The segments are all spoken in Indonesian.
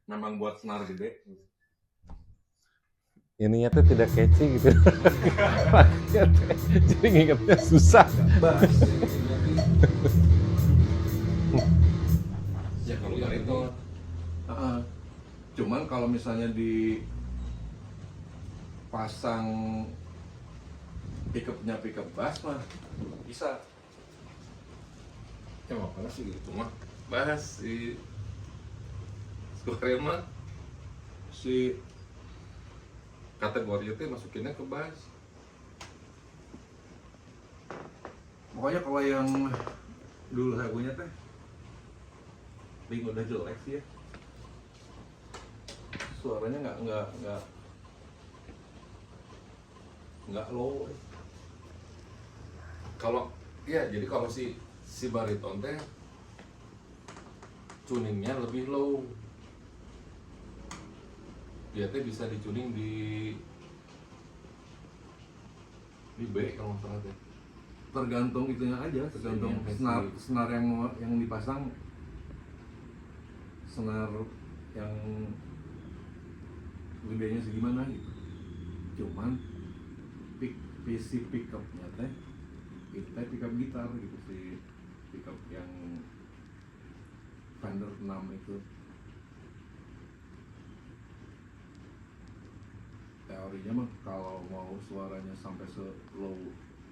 memang buat senar gede. Ininya tuh tidak catchy gitu. Jadi ngingetnya susah. Bass. Ya kalau bariton. Cuman kalau misalnya dipasang pickupnya pickup bass mah bisa. Ya makanya sih gitu mah. Bass si Square mah si kategori itu masukinnya ke bass. Pokoknya kalau yang dulu saya punya teh Bing udah jelek sih ya. Suaranya nggak low. Kalau ya jadi kalau si bariton teh tuningnya lebih low. Dia teh bisa dituning di B kalau nggak salah teh. Tergantung itunya aja, tergantung senar yang dipasang, senar yang gedenya segimana gitu. Cuman si pickupnya teh itu teh pickup gitar gitu, si pickup yang Fender 6 itu. Teorinya mah kalau mau suaranya sampai low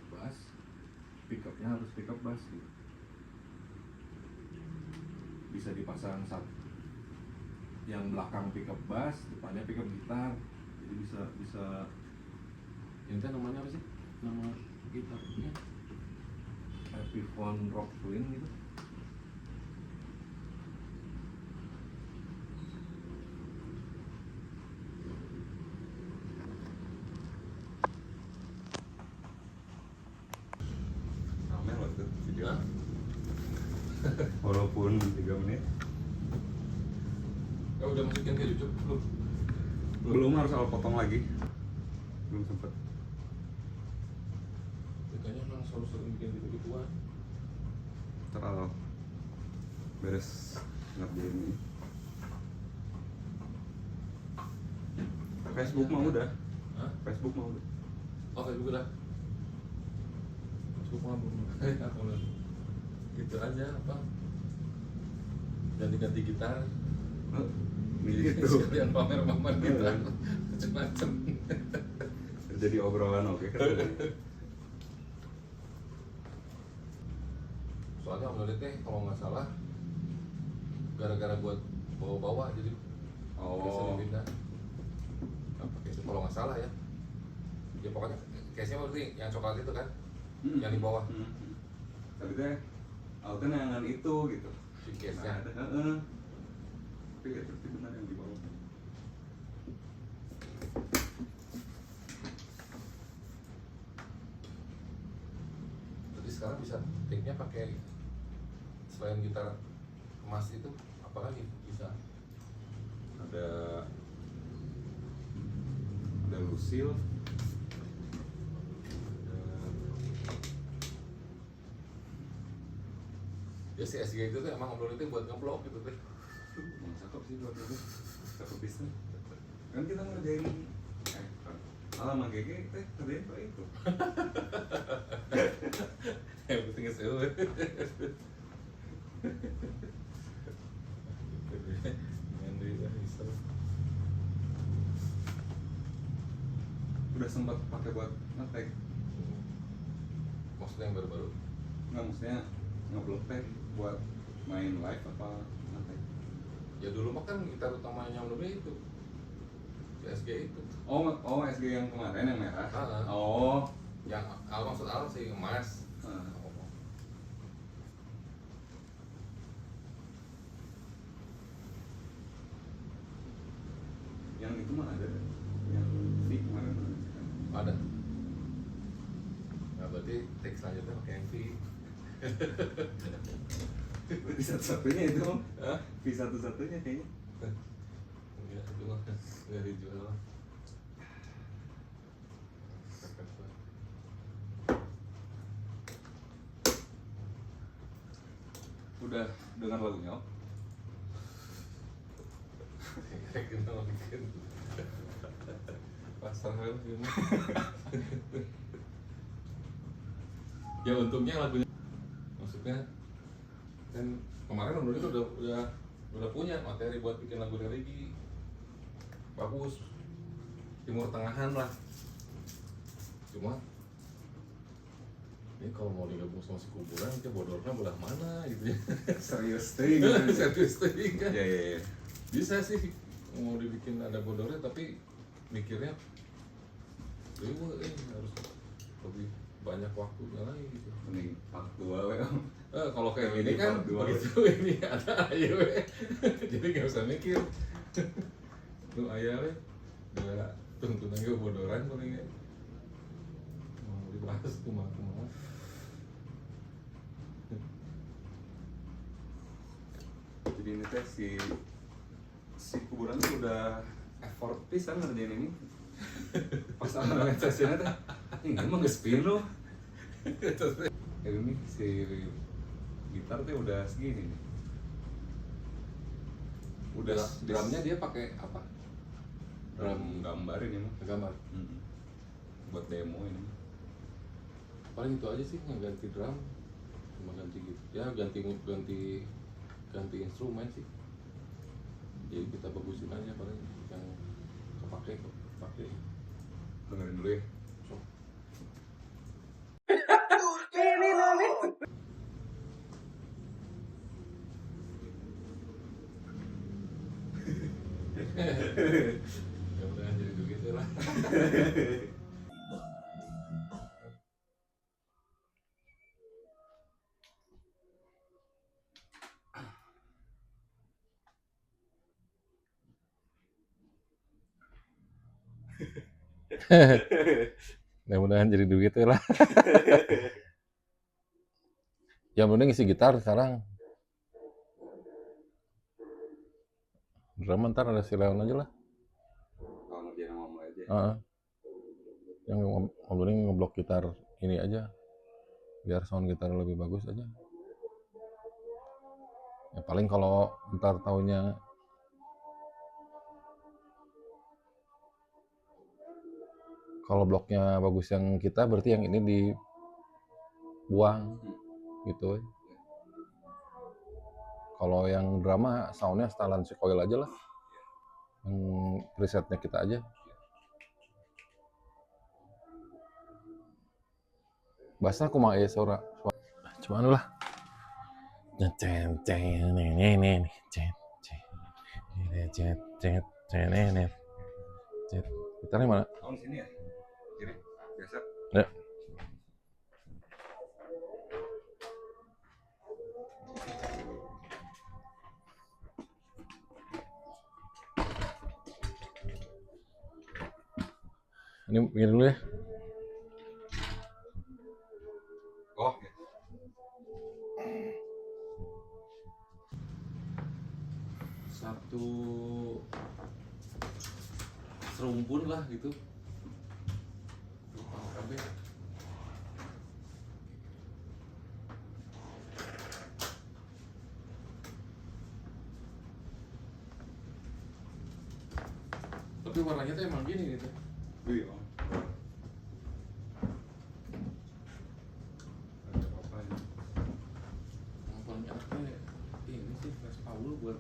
bass, pickupnya harus pickup bass gitu. Bisa dipasang yang belakang pickup bass, depannya pickup gitar. Jadi bisa Ini kan namanya apa sih? Nama gitarnya? Epiphone Rock Twin gitu. Ramai loh tuh video. Hah? Walaupun 3 menit. Ya udah masukin ke YouTube belum? Belum, harus awal potong lagi. Belum sempet. Kayaknya emang selalu bikin gitu-gituan. Terlalu beres ngerjain ini. Facebook mah udah. Hah? Facebook mah udah. Oh, Facebook udah. Facebook mah belum. Gitu aja apa? Ganti-ganti gitar. Gitu. Sekalian pamer gitar. Macem-macem. Jadi obrolan oke kan. Soalnya Om Loli teh kalau nggak salah gara-gara buat bawa-bawa jadi bisa dipindah. Nah, pakai itu kalau nggak salah ya. Ya pokoknya case-nya berarti yang coklat itu kan, yang di bawah. Tapi teh, aku teh nangan itu gitu. Si case-nya. Tapi itu benar yang di bawah. Jadi sekarang bisa take-nya pakai selain gitar emas itu apalagi bisa? Ada Lucille. Ya si SG itu tuh emang Om Loli teh buat ngeblok gitu teh. Cakep sih buat itu. Cakep bisa. Kan kita ngerjain alamat GG teh kerjain kok itu. Yang penting SEO. Udah sempat pakai buat ngetek. Maksudnya yang baru-baru? Nggak, maksudnya ngeblok teh buat main live apa ngetek? Ya dulu mah kan gitar utamanya Om Loli itu si SG itu. Oh SG yang kemarin yang merah. Ah. Yang maksud Al sih emas. Yang itu mah ada. Yang V kemarin Ada. Nah berarti take selanjutnya pakai yang V. Berarti satu-satunya itu. V satu-satunya kayaknya. Enggak, itu mah nggak dijual. Udah dengan lagunya, kita mau bikin pasar kan gini. Ya untungnya lagunya, maksudnya kan kemarin Om Doni tuh udah punya materi buat bikin lagu religi bagus, Timur Tengahan lah. Cuma ini kalau mau digabung sama si kuburan, kita bodornya belah mana gitu ya. Serius tuh gitu. Serius tuh kan. Ya. Bisa sih mau dibikin ada bodornya, tapi mikirnya harus lebih banyak waktunya lagi gitu. Mending part 2 we Om. Kalau kayak Ini gini kan part dua. begitu ini ada ayo we. Jadi nggak usah mikir. Lu ayah we, udah tuntunan gue bodoran paling ya. Mau dibahas kumaha. Jadi ini teh si kuburan tuh udah effort pisan ngerjain ini. Pas awal sesinya teh, ini emang nggak spin loh. Ini si gitar teh udah segini nih. Udah Drumnya dia pakai apa? drum gambar ini mah. Gambar. Buat demo ini. Paling itu aja sih, ngeganti drum, cuma ganti gitu. Ya ganti instrumen sih. Jadi kita bagusin aja paling yang kepake. Dengerin dulu ya. So. Ya udah jadi begitu lah. Mudah-mudahan jadi duit lah. Yang penting isi gitar sekarang. Drum ntar ada si Leon aja lah. Kalau ngerjain sama Om aja. Yang penting ngeblok gitar ini aja. Biar sound gitar lebih bagus aja. Ya paling kalau ntar taunya kalau bloknya bagus yang kita, berarti yang ini dibuang gitu. Kalau yang drama soundnya setelan si Coil aja lah, yang presetnya kita aja. Bahasa aku mah suara cuman lah. Gitarnya mana? Tahun sini ya? Kiri? Biasa? Ya. Ini begini dulu ya. Oh ya. Satu serumpun lah gitu. Kabeh. Tapi warnanya tuh emang gini gitu. Wih Om. Ada apa nih? Yang paling enaknya ini sih Les Paul buat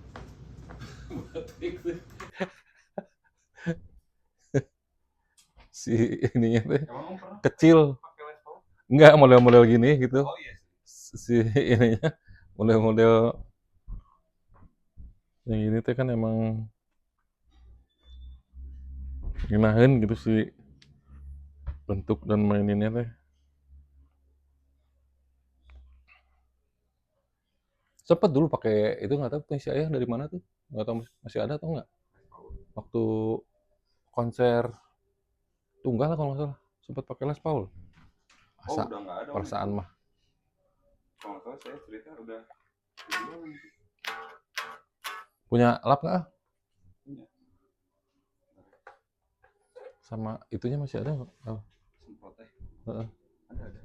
itu. Si ininya teh Emang Om pernah kecil. pakai Les Paul? Enggak model-model gini gitu. Oh iya sih. Si ininya model-model yang ini teh kan emang nginahin gitu sih bentuk dan maininnya teh. Sempet dulu pakai itu, nggak tahu punya si ayah dari mana tuh, nggak tahu masih ada atau nggak. Waktu konser Tunggal kalau nggak salah sempet pakai Les Paul. Oh Asa udah nggak ada Om. perasaan mah. Kalau nggak salah saya cerita udah dijual gitu. Punya lap nggak? Punya. Sama itunya masih ada nggak? Oh. Semprot teh. Heeh. Ada.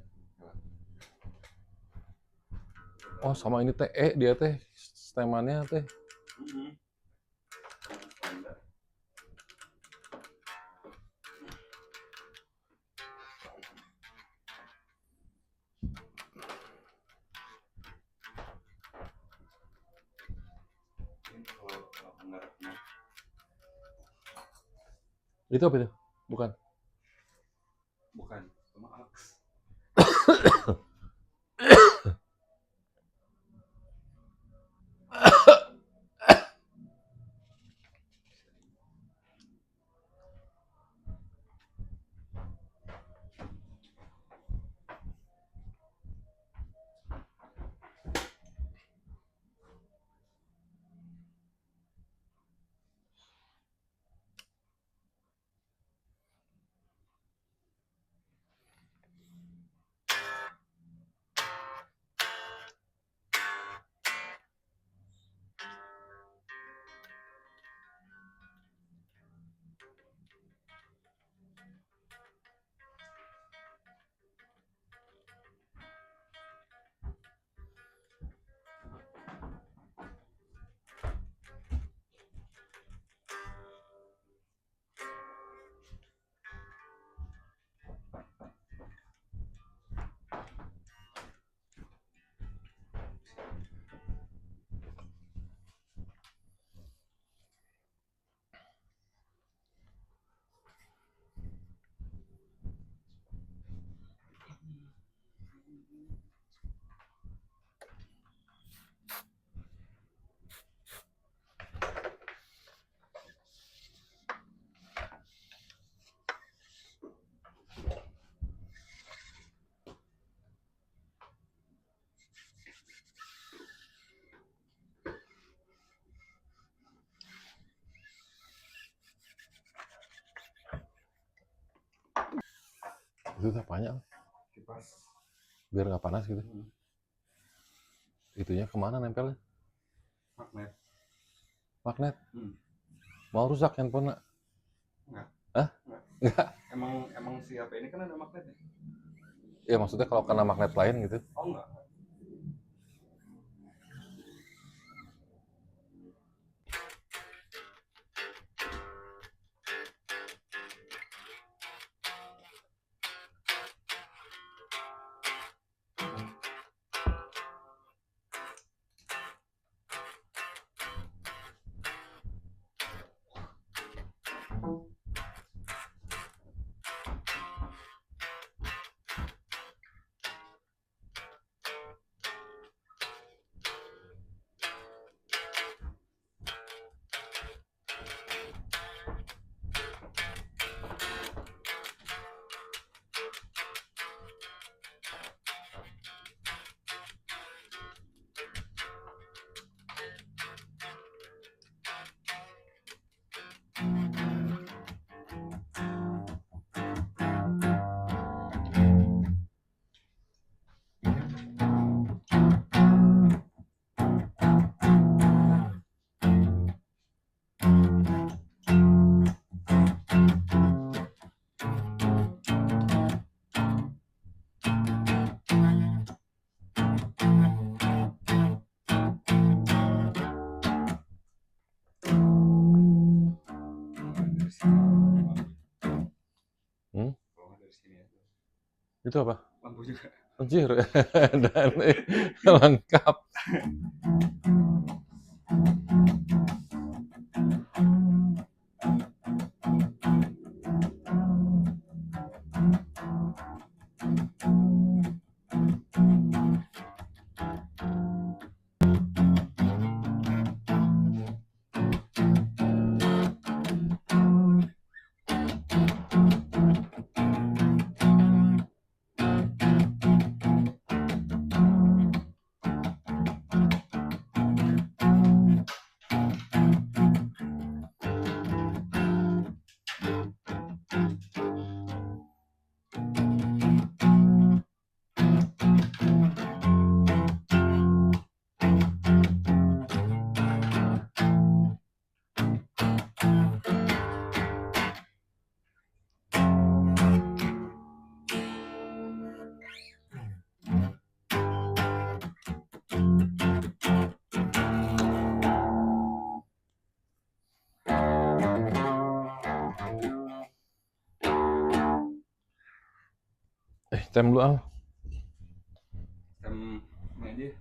Oh sama ini teh dia teh stemannya teh. Standar. Itu apa itu? Bukan. Bukan, cuma aks. Itu apanya? Kipas. Biar nggak panas gitu. Itunya kemana nempelnya? Magnet. Magnet. Hmm. Mau rusak handphone nggak? Enggak. Hah? Enggak. Emang si HP ini kan ada magnetnya. Ya maksudnya kalau kena magnet lain gitu. Oh enggak. Kalau nggak dari sini aja. Itu apa? Lampu juga. Anjir. Dan lengkap. Tem dulu ah. Tem ini aja.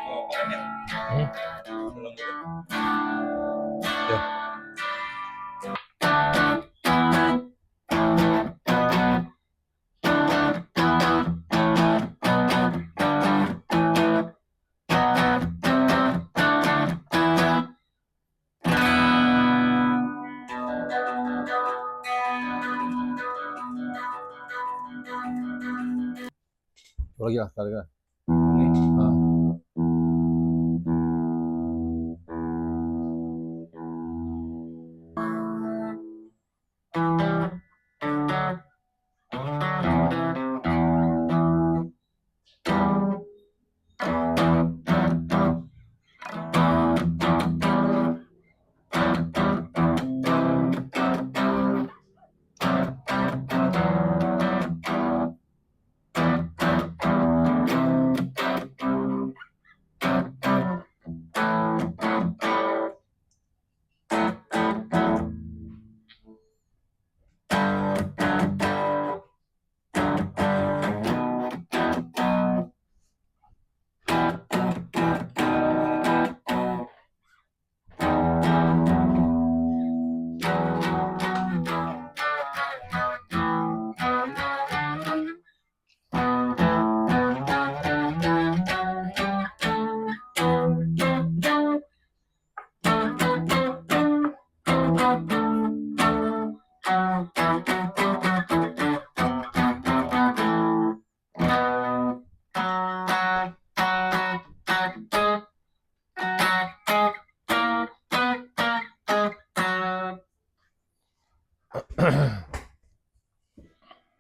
Oh, keren ya. Belum. Ya. Coba lagi lah, sekali lah. Ah.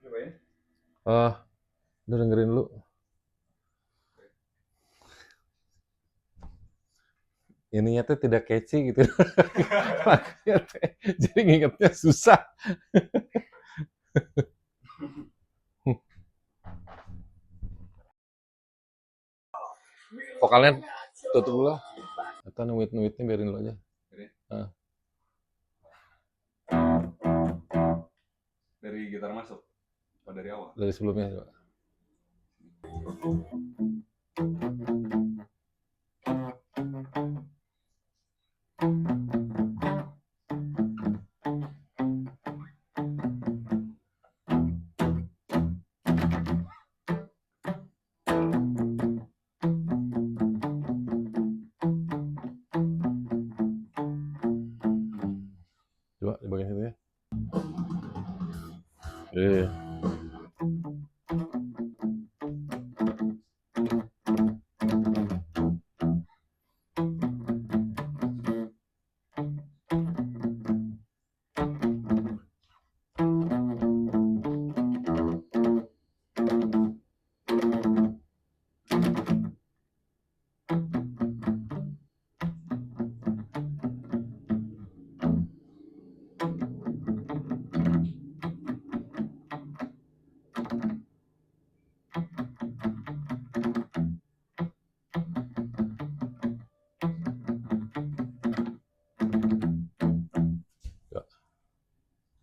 Coba ya. Udah dengerin dulu. Ininya tuh tidak catchy gitu. Makanya jadi ngingetnya susah. Vokalnya tutup dulu lah. Atau nuit-nuitnya biarin dulu aja. Dari gitar masuk. Apa dari awal? Dari sebelumnya coba. Iya.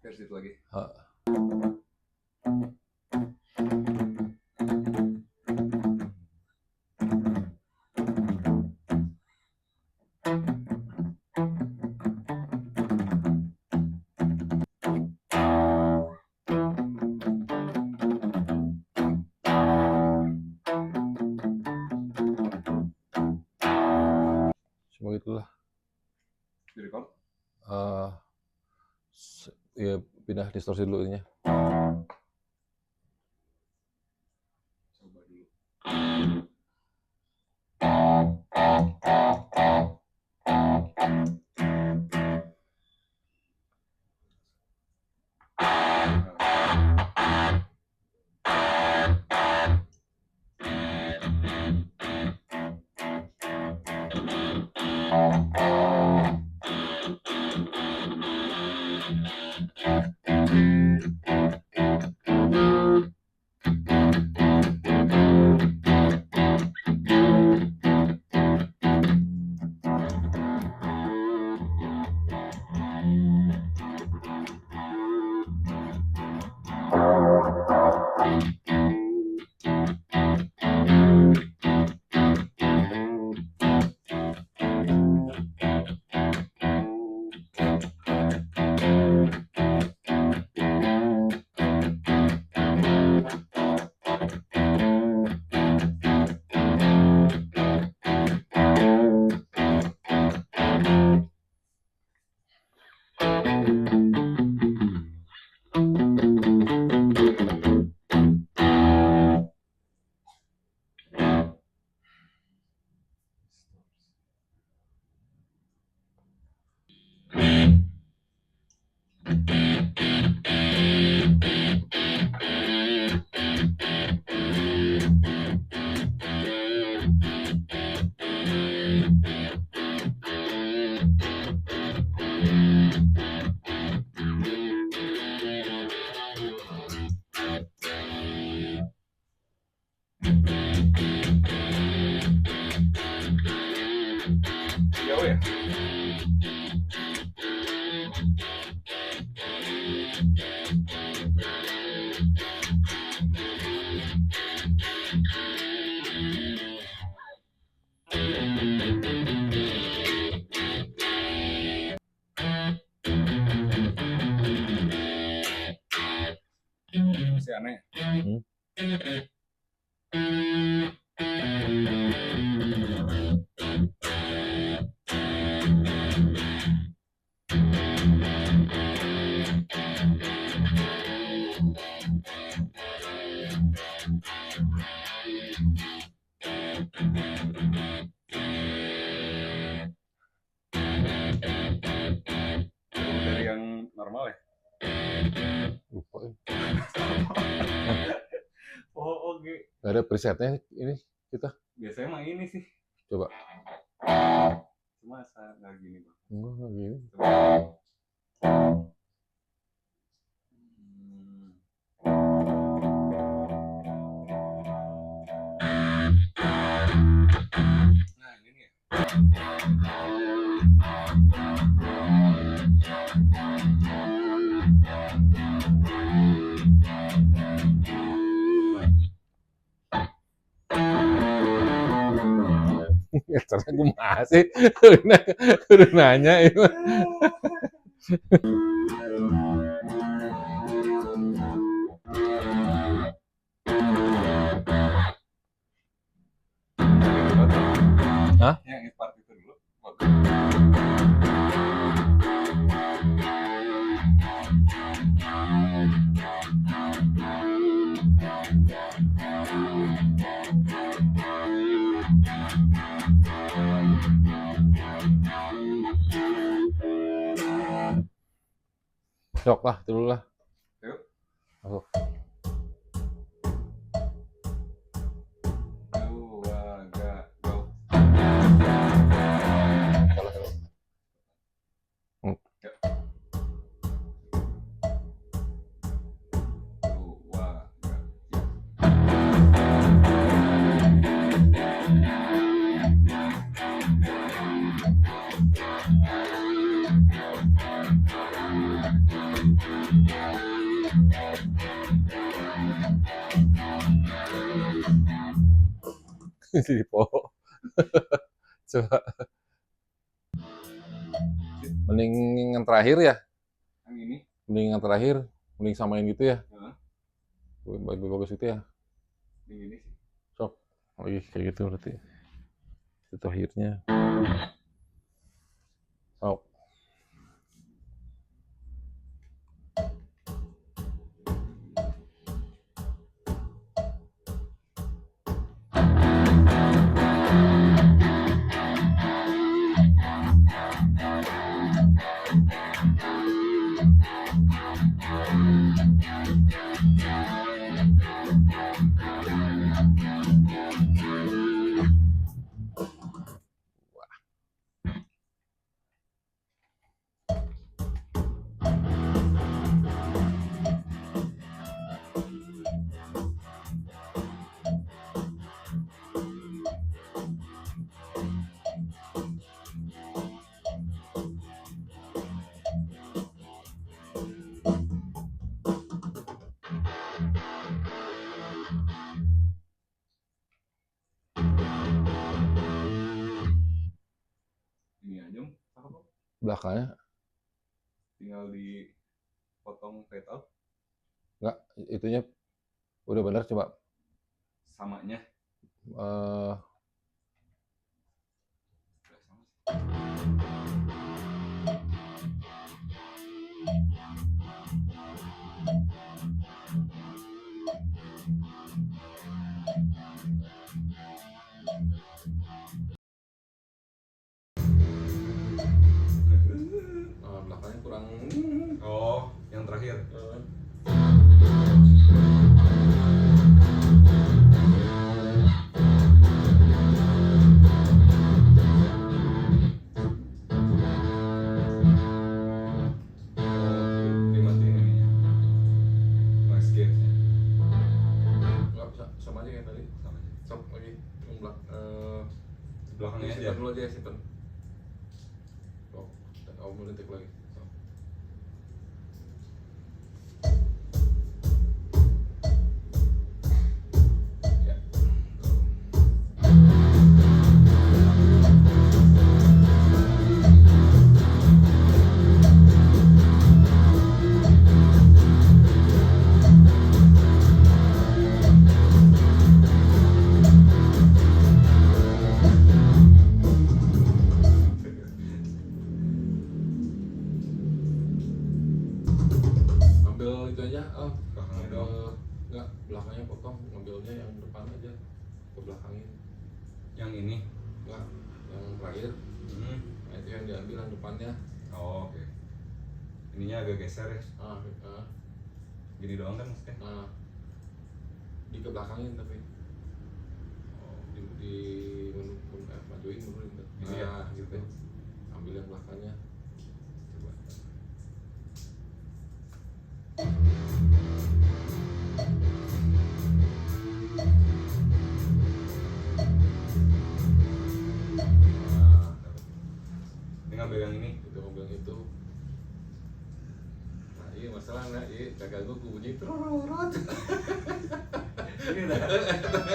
Versi itu lagi. Ha. Cuma itulah. Di record. Ya pindah distorsi dulu ininya. Coba dulu. Jauh ya? Masih aneh. Dari yang normal ya? Lupa ya. Oh, oke. Gak ada presetnya ini kita. Biasanya mah ini sih. Coba. Cuma nggak gini bang. Enggak gini. Nah ini ya. Ya ternyata gue masih udah nanya itu. Hah? Yang part itu dulu. Sok lah, dulu lah. Yuk. Masuk. 2, go. Salah, salah. Yuk. 2, ya. Di po. Coba. Mending yang terakhir ya. Yang ini. Mending yang terakhir. Mending samain gitu ya. Heeh. Bagus itu ya. Yang ini sih. Sok. Lagi kayak gitu berarti. Itu terakhirnya. Sok. Ini aja, cakep. Belakangnya. Tinggal dipotong fade out. Enggak. Itunya. Udah benar coba. Samanya. Eh, Udah sama sih. Belakangnya kurang. Oh, yang terakhir. Dimatiin ininya. Noise gate-nya. Nggak bisa, sama aja kayak tadi. Sama aja. Sok lagi. Yang Belakangnya aja. simpan dulu aja, simpan. Sok. Dan kamu detik lagi. Sok. Ya. Ambil itu aja. Oh, Belakangnya ambil. doang. Enggak, belakangnya potong. Ngambilnya yang depan aja. Ke belakangin. Yang ini. Enggak, yang terakhir. Nah, itu yang diambil yang depannya. Oh, oke. Ininya agak geser ya. Gini doang kan maksudnya. Di ke belakangin tapi Oh, majuin mundurin tuh. Gini ya? Gitu. Ambil yang belakangnya. Coba. Nah, ini ngambil yang ini. itu mobil itu. Nah, iya masalahnya, iya kagak gue bunyi terorot. Ini udah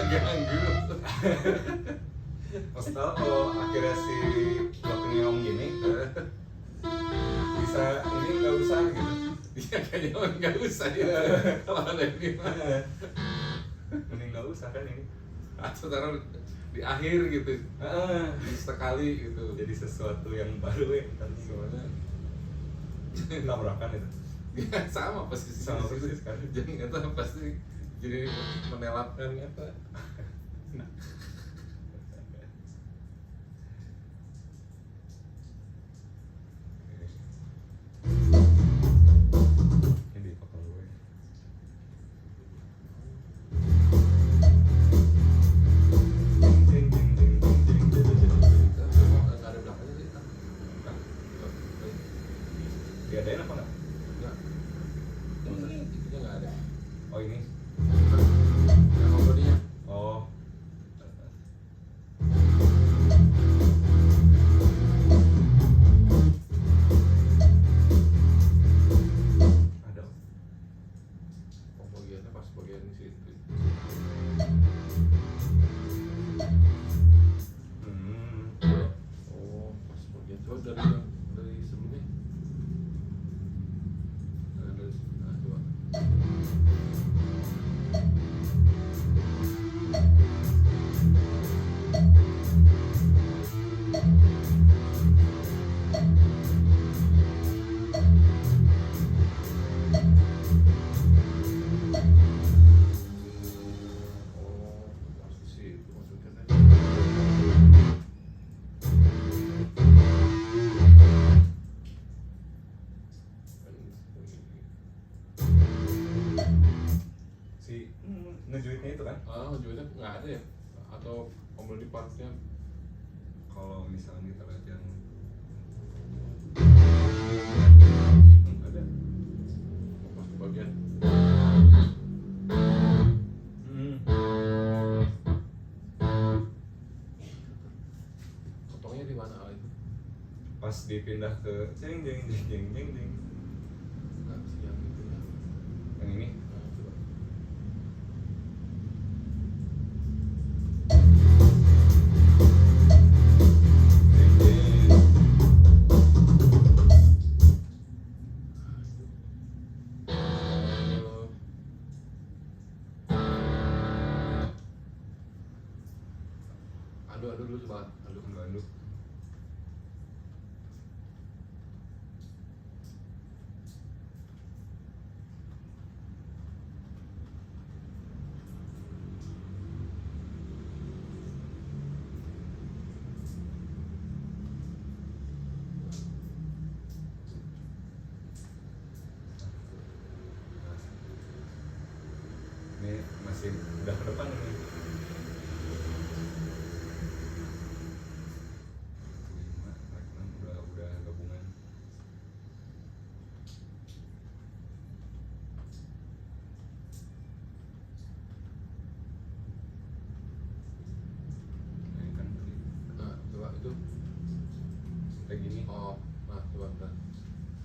Ganggu. maksudnya kalau akhirnya si bloknya om gini bisa ini nggak usah gitu. Iya kayaknya mah nggak usah ya. Kalau ada ini mah. Mending nggak usah kan ini. Atau taruh di akhir gitu. Di sekali gitu. Jadi sesuatu yang baru ya. Soalnya Tabrakan itu. sama pasti Sama persis kan. Jadi itu pasti jadi menelapkan apa. Diadain apa nggak? Enggak. Itunya nggak ada. Oh ini. Yang bodinya. Oh. Ada. Oh, bagiannya pas bagian situ. Oh, pas bagian coba dari sebelumnya. Nah, coba. Oh, masuk situ maksudnya tadi. Si ngejuitnya itu kan? Jualnya nggak ada ya? Atau pembeli partnya? Kalau misalnya kita lihat yang ada. Oh, pas di bagian. Potongnya di mana itu? Pas dipindah ke jeng jeng jeng jeng jeng jeng. Nggak sih yang itu ya. Yang ini. Nah, coba. Jeng jeng. Adu dulu coba. Adu. Banduk. Ini masih udah ke depan ini. 5, 6 udah gabungan. Nah, ini kan tadi Nah, coba itu. kayak gini. Oh, nah coba bentar.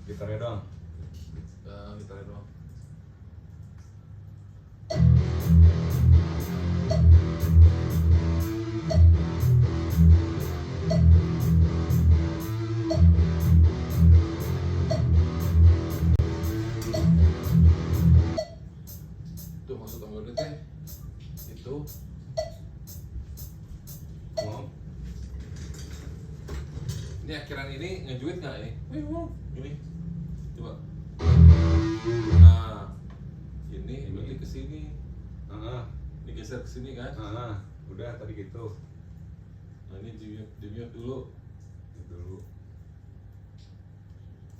Gitarnya doang. Gitarnya doang. Tuh maksud tombol teh itu Mau? ini akhiran ini ngejuit nggak ya? Ini coba. Nah, ini berarti ke sini, digeser ke sini kan? Udah tadi gitu. Nah ini di mute dulu. Itu dulu.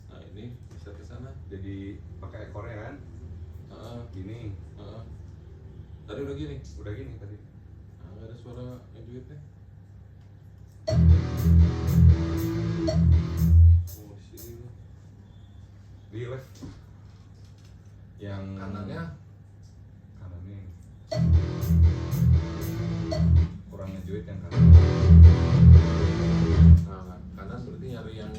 Nah ini geser ke sana. Jadi pakai ekornya kan? Gini. Tadi udah gini. Udah gini tadi. Nah, nggak ada suara ngejuitnya. Oh sini. Di left. Yang Kanannya kanannya kurang ngejuit yang kanan. nah kanan berarti nyari yang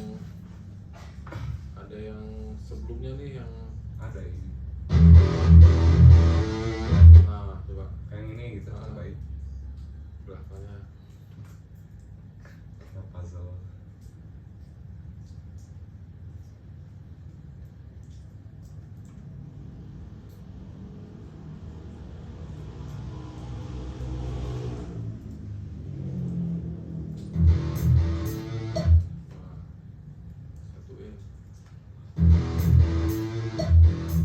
ada yang sebelumnya nih yang Ada ini. nah coba Kayak ini gitu. Cobain. belakangnya. Ada puzzle. Satuin.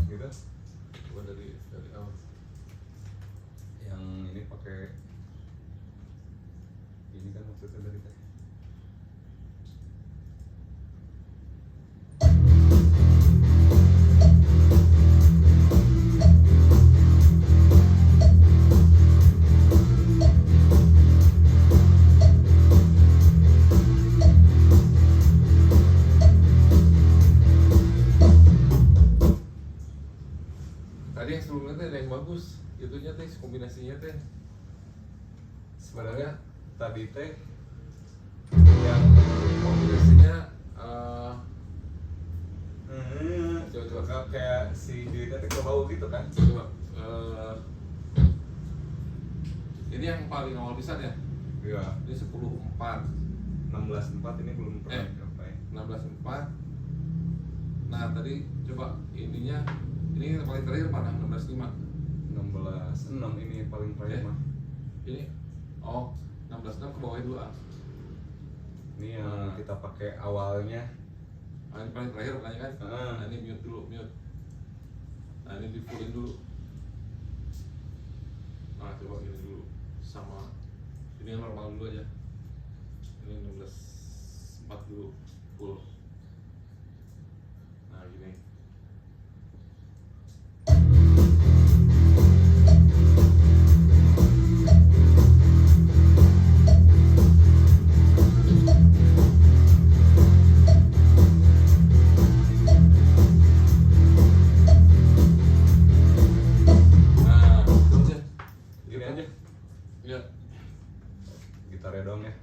Gitu guys kombinasinya teh. Sebenarnya tadi teh Yang kombinasinya coba kayak si duitnya teh kebau gitu kan. coba ini yang paling awal pisan ya. Iya, Ini 10.4, 16.4 ini belum pernah Eh. dicapai. 16.4. Nah tadi coba ininya, ini yang paling terakhir mana? 16.5. 16.6 ini paling terakhir Eh. mah. Ini, oh 16.6 ke bawahnya dulu ah. Ini yang kita pakai awalnya. Nah, ini paling terakhir makanya kan. Ah. Nah, ini mute dulu, mute. Nah ini di fullin dulu. Nah coba ini dulu sama ini yang normal dulu aja. Ini 16.4 dulu full. Nah gini. Nah, terus ya. Gini aja, Ya. gitarnya dong ya.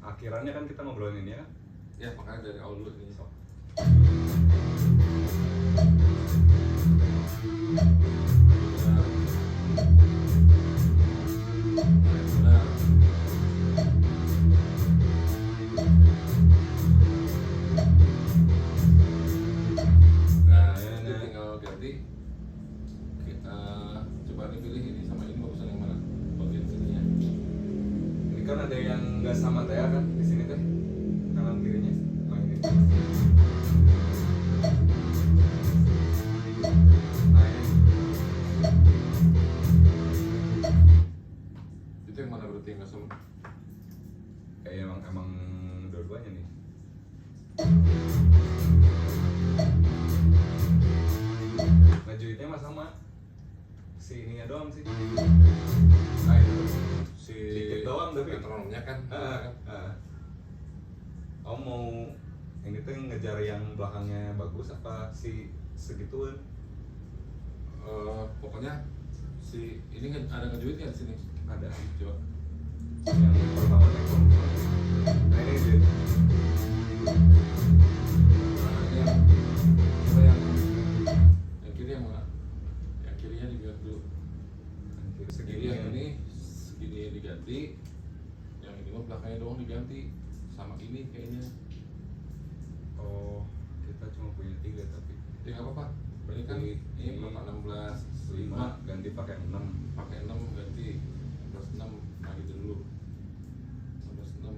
Akhirannya kan kita ngobrolin ini ya kan. Ya, makanya dari awal dulu ini sok. Benar. Nah, ini tinggal ganti. Coba nih pilih ini sama ini bagusan yang mana? Bagian sininya. Ini kan ada yang nggak sama teh kan di sini teh, kanan kirinya. Oh ini. Nah ini. Itu yang mana berarti yang nggak sama? Kayak emang dua-duanya nih. Ngejuitnya mah sama. Si ininya doang sih. Nah itu. Si Dikit doang tapi. metronomnya kan. Om mau ini tuh ngejar yang belakangnya bagus apa si segituan? Pokoknya si ini ada ngejuitnya di sini. Ada Coba. yang pertama tekon. Nah ini duit. Nah, ini yang coba yang kiri yang mana? Yang kirinya dibuat dulu. Segini yang ini segini diganti. Yang ini mah belakangnya doang diganti. Sama ini kayaknya. Oh, kita cuma punya 3 tapi Ya nggak apa-apa. Ini kan ini berapa? 16.5 5 ganti pakai 6. pakai 6 ganti plus 6. Nah gitu dulu. 16.6.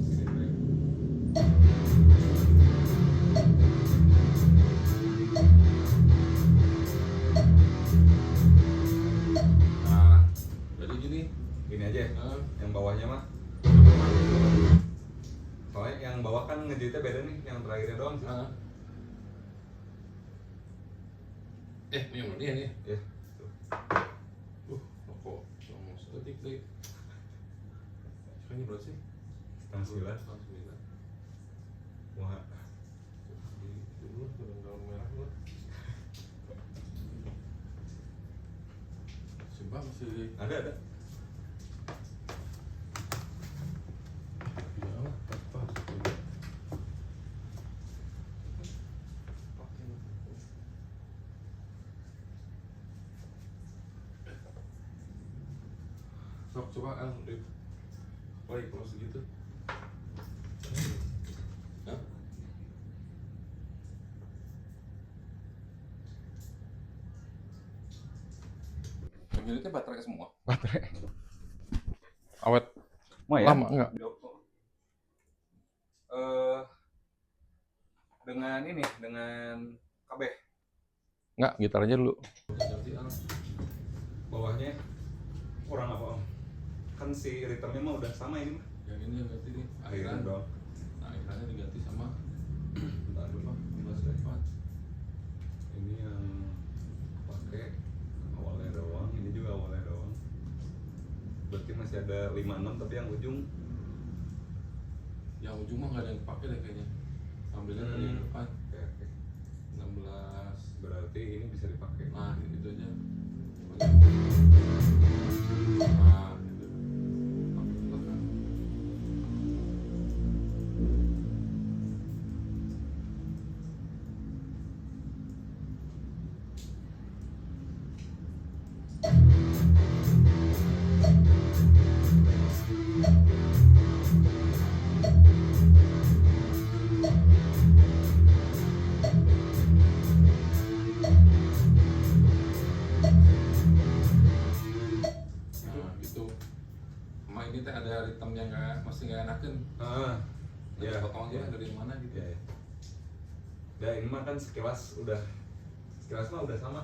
Sini deh. Nah, jadi gini. Gini aja ya. eh, Yang bawahnya mah. Soalnya yang bawah kan ngejuitnya beda nih, yang terakhirnya doang sih. eh. Yang mana nih? Ya. Tuh. Kok ngomong sedetik deh. Sekarang ini berapa sih? Setengah 9. Setengah 9. Wah. Itu dulu, daun merah dulu. Sumpah masih Ada. ya lah, apa? Sok coba Dip. Baik kalau segitu. Hah? Yang ini teh baterai semua. Baterai. Awet. Mau Lama enggak? Dengan ini, dengan KB Enggak, gitar aja dulu. Ganti bawahnya kurang apa om? Kan si ritmenya mah udah sama ini mah. yang ini yang ganti nih. Akhiran dong. Nah, akhirannya diganti sama Bentar dulu. 16.4. Ini yang pakai awalnya doang, ini juga awalnya doang. Berarti masih ada 56 tapi yang ujung Yang ujung mah nggak ada yang kepake deh kayaknya. Ambilnya dari yang depan. Oke, oke. 16. Berarti ini bisa dipakai. Nah, itu aja. Nah, itu. Pakai ke belakang. Nah, gitu. Sama ini teh ada ritme yang nggak masih nggak enakan. Ya, Ya, potongnya dari mana gitu. ya, ya. Ya ini mah kan sekilas mah udah sama.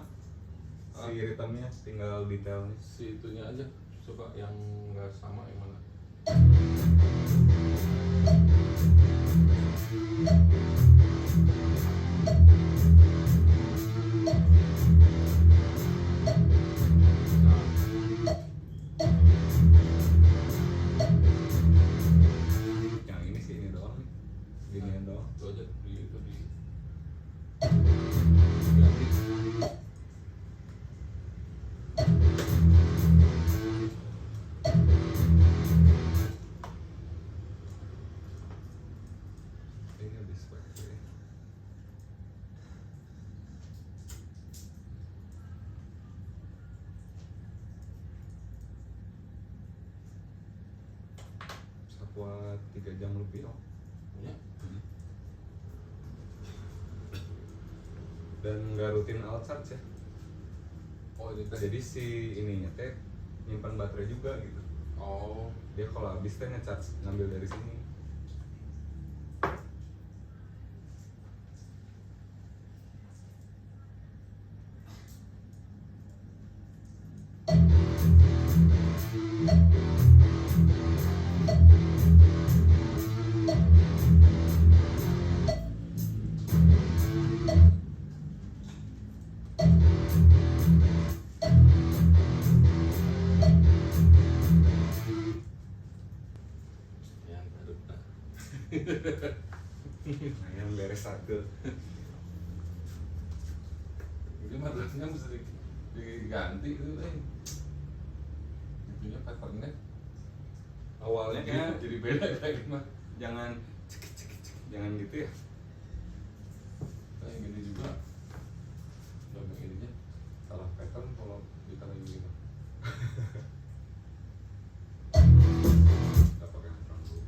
Si ritmenya tinggal detailnya. Si itunya aja. Coba yang nggak sama yang mana? Yang ini sih ini doang nih. Ginian doang. Itu aja di itu di ganti. Ini lebih seperti ini. Buat 3 jam lebih om. Ya. Dan nggak rutin alt charge ya. Oh, ini teh. Jadi si ininya teh nyimpan baterai juga gitu. Oh, Dia kalau habis teh ngecharge ngambil dari sini. yang baru. Nah, yang beres satu. Ini madrasahnya mesti diganti itu teh. Itunya patternnya Awalnya kayak jadi beda kayak gimana? jangan jangan gitu ya. Kayak gini juga. Coba yang ininya salah pattern kalau ditaruh gini. Kita pakai handphone dulu.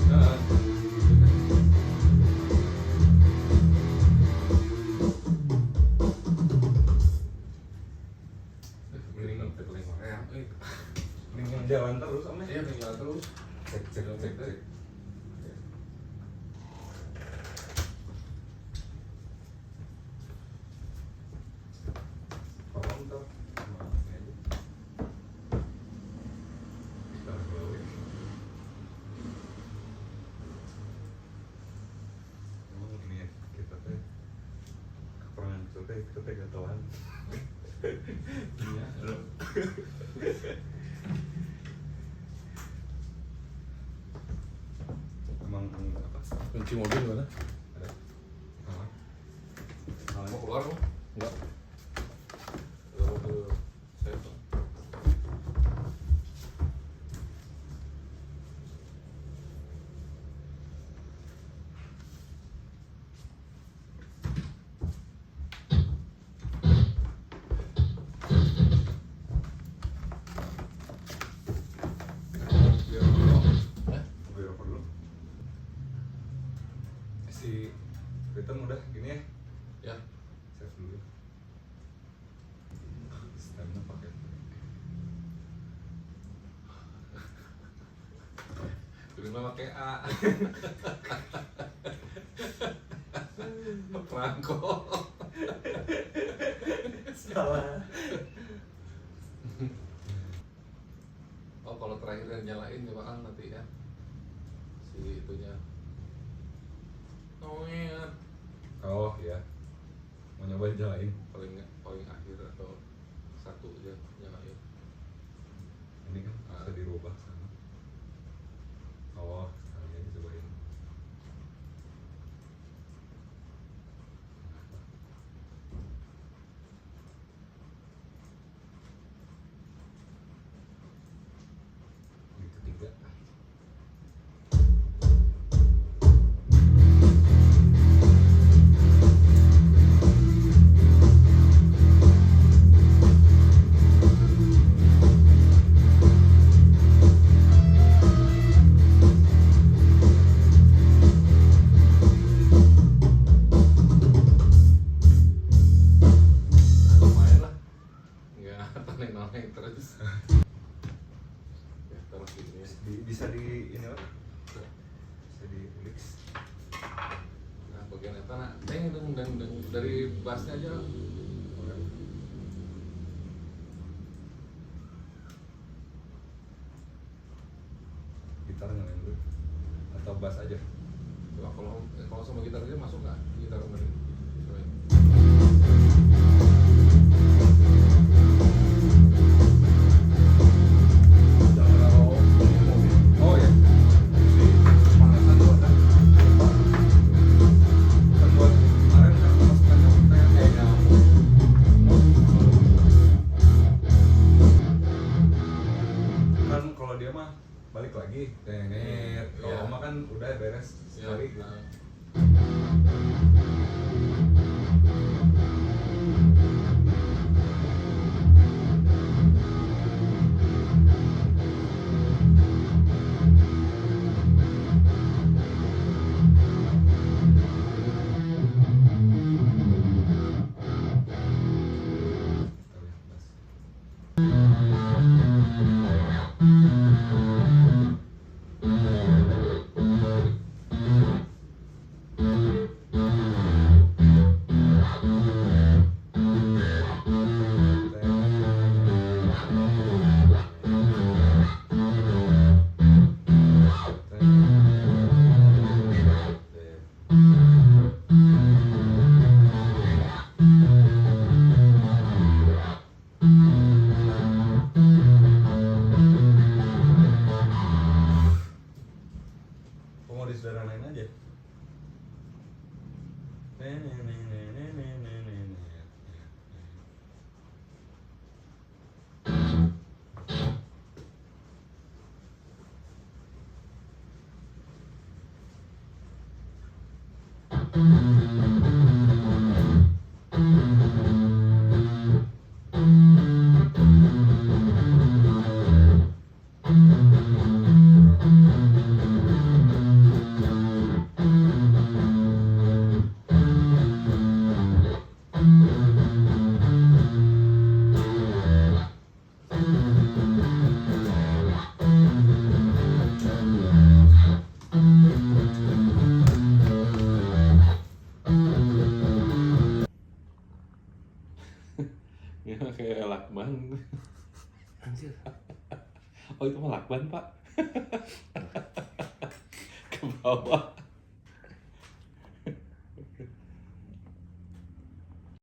Nah, Mending jalan terus om ya. Iya, tinggal terus. Cek cek cek cek. Tolong tuh. Maaf ya. Kita dulu ya. Emang ini ya kita teh kekurangan kita teh gatuan. Iya. Emang apa? Kunci mobil mana? Ada. Mau keluar lu? Enggak. Mau ke saya tuh. Biar dulu. Gue rokok dulu. Si Ritem udah gini ya. Ya. Save dulu. Stemnya pakai. Terima pakai A. Perangko. Salah. Oh, kalau terakhir yang nyalain coba kan nanti ya. Si itunya. Oh iya. Oh ya. Mau nyobain jalan paling akhir atau satu aja yang akhir. ini kan bisa dirubah sana. Oh, sekali aja cobain. Ini ketiga. Lumayan lah, nggak taneng-taneng terus. Ya, terus ini Bisa di ini lah. Bisa di mix. nah bagian itu nah teng dan dari bassnya aja. Gitar nyalain dulu atau bass aja. Coba kalau sama gitar aja masuk nggak gitar dari Jangan taruh mobil. Oh ya. Di pemanasan dulu kan. Kan buat kemarin kan masukkan nyamuk kayak nyamuk. Kan kalau dia mah balik lagi. Tenet. Kalau Iya. mah kan udah beres sekali. Gitu. Kita lihat bass. Mau disederhanain aja. Ya kayak lakban. Anjir. Oh itu mah lakban pak. Ke bawah.